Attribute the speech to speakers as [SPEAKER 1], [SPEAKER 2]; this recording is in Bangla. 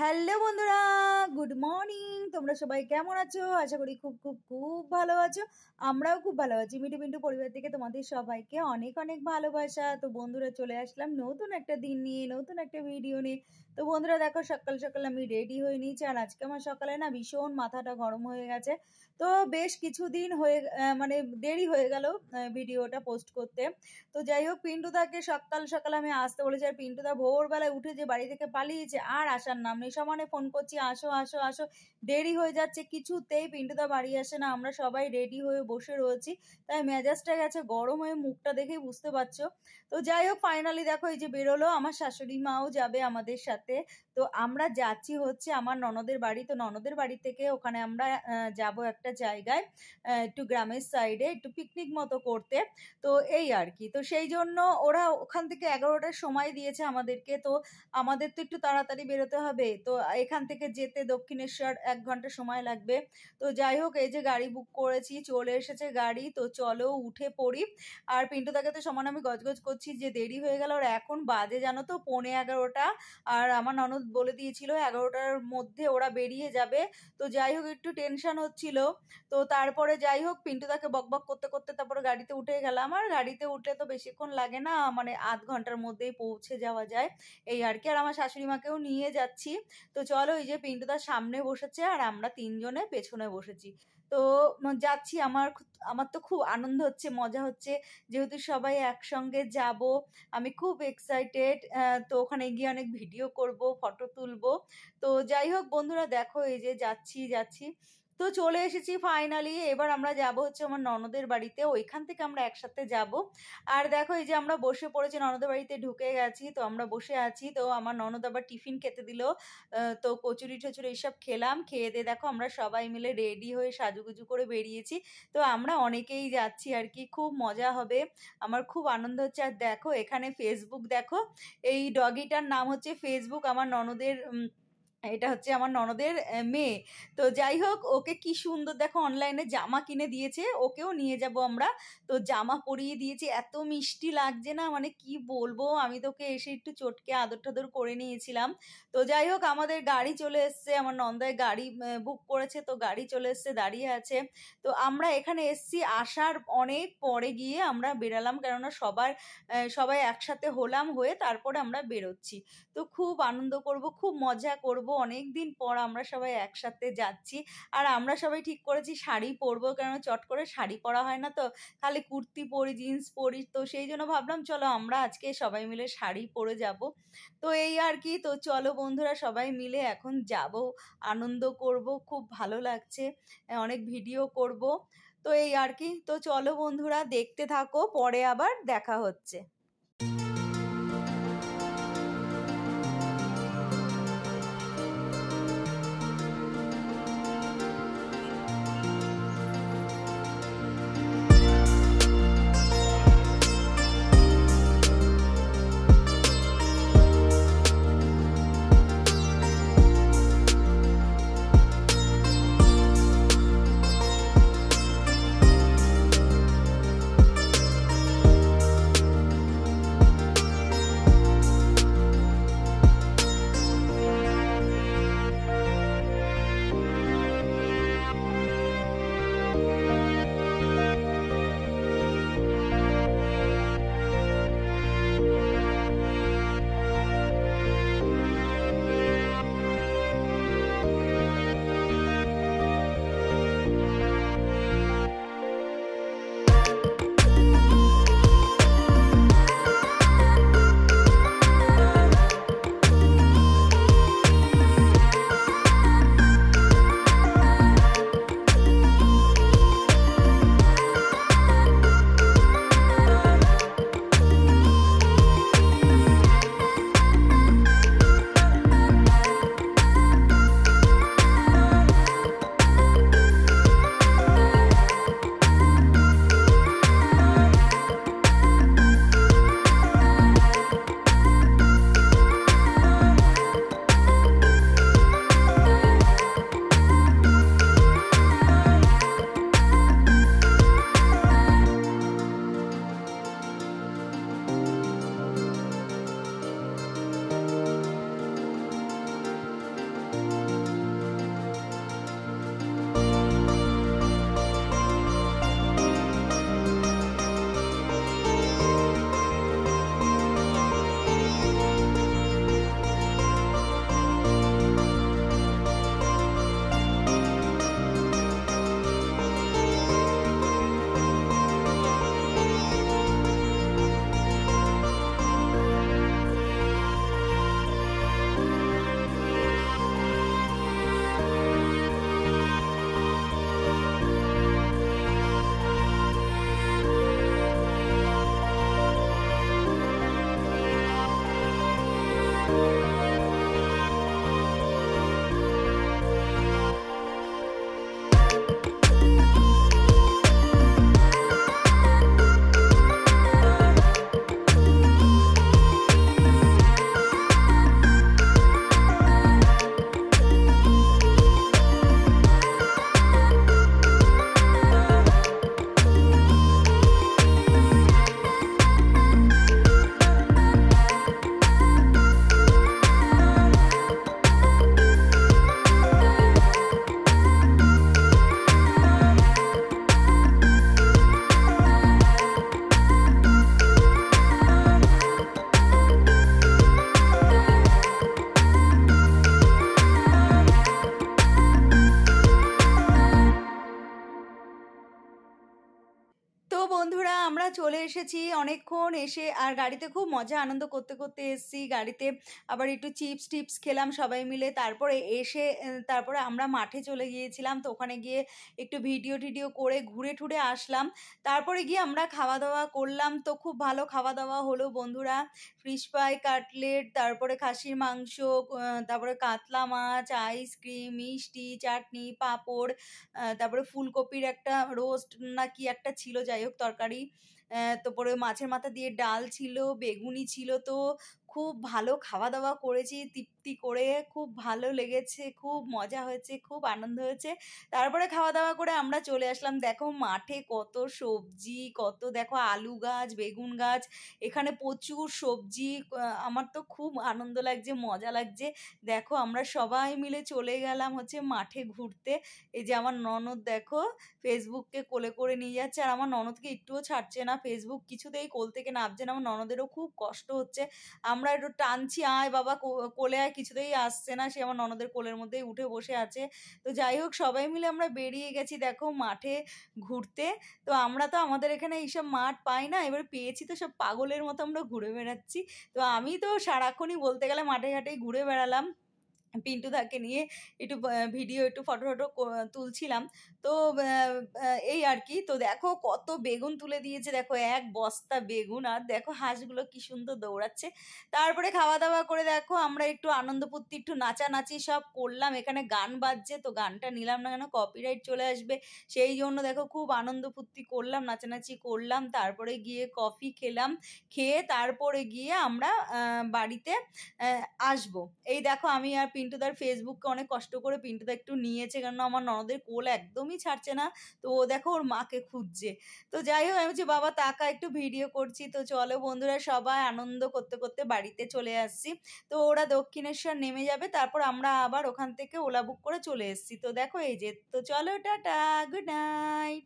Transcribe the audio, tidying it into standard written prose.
[SPEAKER 1] হ্যালো বন্ধুরা, গুড মর্নিং। তোমরা সবাই কেমন আছো? আশা করি খুব খুব খুব ভালো আছো। আমরাও খুব ভালো আছি। মিঠু পিন্টু পরিবার থেকে তোমাদের সবাইকে অনেক অনেক ভালোবাসা। তো বন্ধুরা চলে আসলাম নতুন একটা দিন নিয়ে, নতুন একটা ভিডিও নিয়ে। তো বন্ধুরা দেখো, সকাল সকাল আমি রেডি হয়ে নিয়েছি। আর আজকে আমার সকালে না ভীষণ মাথাটা গরম হয়ে গেছে। তো বেশ কিছুদিন হয়ে মানে দেরি হয়ে গেল ভিডিওটা পোস্ট করতে। তো যাই হোক, পিন্টুদাকে সকাল সকাল আমি আসতে বলেছি। আর পিন্টুদা ভোরবেলায় উঠে যে বাড়ি থেকে পালিয়েছে, আর আসার নাম নেই। সমানে ফোন করছি, আসো আসো আসো, দেরি হয়ে যাচ্ছে, কিছুতেই পিন্টুদা বাড়ি আসে না। আমরা সবাই রেডি হয়ে বসে রয়েছি, তাই মেজাজটা গেছে গরম হয়ে, মুখটা দেখেই বুঝতে পারছো। তো যাই হোক, ফাইনালি দেখো এই যে বেরোলো। আমার শাশুড়ি মাও যাবে আমাদের সাথে। তো আমরা যাচ্ছি হচ্ছে আমার ননদের বাড়ি। তো ননদের বাড়ি থেকে ওখানে আমরা যাব একটা জায়গায়, একটু গ্রামের সাইডে একটু পিকনিক মতো করতে। তো এই আর কি। তো সেই জন্য ওরা ওখান থেকে 11টার সময় দিয়েছে আমাদেরকে। তো আমাদের তো একটু তাড়াতাড়ি বেরোতে হবে। তো এখান থেকে যেতে দক্ষিণেশ্বর 1 ঘন্টা সময় লাগবে। তো যাই হোক, এই যে গাড়ি বুক করেছি, চলে এসেছে গাড়ি। তো চলো উঠে পড়ি। আর পিন্টুদাকে তো সমান আমি গজগজ করছি যে দেরি হয়ে গেল। আর এখন বাজে জানো তো 11:15। আর আমার ননদ বলে দিয়েছিল 11টার মধ্যে ওরা বেরিয়ে যাবে। তো যাই হোক, একটু টেনশন হচ্ছিল। তো তারপরে যাই হোক, পিন্টুদাকে বকবক করতে করতে তারপরে গাড়িতে উঠে গেলাম। আর গাড়িতে উঠলে তো বেশিক্ষণ লাগে না, মানে আধ ঘন্টার মধ্যেই পৌঁছে যাওয়া যায়, এই আর কি। আর আমার শাশুড়ি মাকেও নিয়ে যাচ্ছি। তো চলো, এই যে পিন্টুদার সামনে বসেছে আর আমরা তিনজনে পেছনে বসেছি। তো যাচ্ছি। আমার তো খুব আনন্দ হচ্ছে, মজা হচ্ছে, যেহেতু সবাই একসঙ্গে যাব। আমি খুব এক্সাইটেড। তো ওখানে গিয়ে অনেক ভিডিও করব, ফটো তুলবো। তো যাই হোক বন্ধুরা, দেখো এই যে যাচ্ছি। তো চলে এসেছি ফাইনালি। এবার আমরা যাব হচ্ছে আমার ননদের বাড়িতে, ওইখান থেকে আমরা একসাথে যাব। আর দেখো এই যে আমরা বসে পড়েছি, ননদের বাড়িতে ঢুকে গেছি। তো আমরা বসে আছি। তো আমার ননদ আবার টিফিন খেতে দিল। তো কচুরি টচুরি এইসব খেলাম। খেয়ে দিয়ে দেখো আমরা সবাই মিলে রেডি হয়ে সাজুগুজু করে বেরিয়েছি। তো আমরা অনেকেই যাচ্ছি আর কি, খুব মজা হবে। আমার খুব আনন্দ হচ্ছে। আর দেখো এখানে ফেসবুক, দেখো এই ডগিটার নাম হচ্ছে ফেসবুক। আমার ননদের এটা হচ্ছে আমার ননদের মেয়ে। তো যাই হোক, ওকে কি সুন্দর দেখো অনলাইনে জামা কিনে দিয়েছে, ওকেও নিয়ে যাব আমরা। তো জামা পরিয়ে দিয়েছি, এত মিষ্টি লাগছে না, মানে কি বলবো। আমি তোকে এসে একটু চটকে আদর টাদর করে নিয়েছিলাম। তো যাই হোক, আমাদের গাড়ি চলে এসছে, আমার নন্দায় গাড়ি বুক করেছে। তো গাড়ি চলে এসছে, দাঁড়িয়ে আছে। তো আমরা এখানে এসছি, আসার অনেক পরে গিয়ে আমরা বেরালাম, কেননা সবাই একসাথে হলাম, হয়ে তারপরে আমরা বেরোচ্ছি। তো খুব আনন্দ করব, খুব মজা করব। অনেক দিন পর আমরা সবাই একসাথে যাচ্ছি। আর আমরা সবাই ঠিক করেছি শাড়ি পরবো, কারণ চট করে শাড়ি পরা হয় না, তো খালি কুর্তি পরি, জিন্স পরি। তো সেই জন্য ভাবলাম চলো আমরা আজকে সবাই মিলে শাড়ি পরে যাব। তো এই আর কি। তো চলো বন্ধুরা, সবাই মিলে এখন যাব, আনন্দ করব, খুব ভালো লাগছে, অনেক ভিডিও করব। তো এই আর কি। তো চলো বন্ধুরা, দেখতে থাকো, পরে আবার দেখা হচ্ছে। এসেছি অনেকক্ষণ, এসে আর গাড়িতে খুব মজা আনন্দ করতে করতে এসেছি। গাড়িতে আবার একটু চিপস টিপস খেলাম সবাই মিলে। তারপরে এসে তারপরে আমরা মাঠে চলে গিয়েছিলাম, তো ওখানে গিয়ে একটু ভিডিও টিডিও করে ঘুরে টুরে আসলাম। তারপরে গিয়ে আমরা খাওয়া দাওয়া করলাম, তো খুব ভালো খাওয়া দাওয়া হলো বন্ধুরা। ফিশ ফ্রাই, কাটলেট, তারপরে খাসির মাংস, তারপরে কাতলা মাছ, আইসক্রিম, মিষ্টি, চাটনি, পাঁপড়, তারপরে ফুলকপির একটা রোস্ট না কি একটা ছিল, যাই হোক তরকারি, তারপরে মাছের মাথা দিয়ে ডাল ছিল, বেগুনি ছিল। তো খুব ভালো খাওয়া দাওয়া করেছি তৃপ্তি করে, খুব ভালো লেগেছে, খুব মজা হয়েছে, খুব আনন্দ হয়েছে। তারপরে খাওয়া দাওয়া করে আমরা চলে আসলাম। দেখো মাঠে কত সবজি, কত দেখো আলু গাছ, বেগুন গাছ, এখানে প্রচুর সবজি। আমার তো খুব আনন্দ লাগছে, মজা লাগছে। দেখো আমরা সবাই মিলে চলে গেলাম হচ্ছে মাঠে ঘুরতে। এই যে আমার ননদ দেখো ফেসবুককে কোলে করে নিয়ে যাচ্ছে, আর আমার ননদকে একটুও ছাড়ছে না, ফেসবুক কিছুতেই কোল থেকে নামছে না। আমার ননদেরও খুব কষ্ট হচ্ছে, আমরা একটু টানছি আয় বাবা কোলে আয়, কিছুতেই আসছে না, সে আমার ননদের কোলের মধ্যেই উঠে বসে আছে। তো যাই হোক সবাই মিলে আমরা বেরিয়ে গেছি দেখো মাঠে ঘুরতে। তো আমরা তো আমাদের এখানে এইসব মাঠ পাই না, এবার পেয়েছি তো সব পাগলের মতো আমরা ঘুরে বেড়াচ্ছি। তো আমি তো সারাক্ষণই বলতে গেলে মাঠে ঘাটেই ঘুরে বেড়ালাম পিন্টুদাকে নিয়ে, একটু ভিডিও একটু ফটো টটো তুলছিলাম। তো এই আর কি। তো দেখো কত বেগুন তুলে দিয়েছে, দেখো এক বস্তা বেগুন, আর দেখো হাঁসগুলো কি সুন্দর দৌড়াচ্ছে। তারপরে খাওয়া দাওয়া করে দেখো আমরা একটু আনন্দ ফুর্তি, একটু নাচানাচি সব করলাম। এখানে গান বাজছে, তো গানটা নিলাম না কেন, কপিরাইট চলে আসবে, সেই জন্য দেখো খুব আনন্দ ফুর্তি করলাম, নাচানাচি করলাম। তারপরে গিয়ে কফি খেলাম, খেয়ে তারপরে গিয়ে আমরা বাড়িতে আসবো। এই দেখো আমি আর পিন্টুদার ফেসবুককে অনেক কষ্ট করে পিন্টুদা একটু নিয়েছে, কারণ আমার ননদের কোল একদমই ছাড়ছে না। তো ও দেখো ওর মাকে খুঁজছে। তো যাই হোক আমি বলছি বাবা তাকা একটু ভিডিও করছি। তো চলো বন্ধুরা সবাই আনন্দ করতে করতে বাড়িতে চলে আসছি। তো ওরা দক্ষিণেশ্বর নেমে যাবে, তারপর আমরা আবার ওখান থেকে ওলা বুক করে চলে এসেছি। তো দেখো এই যে, তো চলো টাটা, গুড নাইট।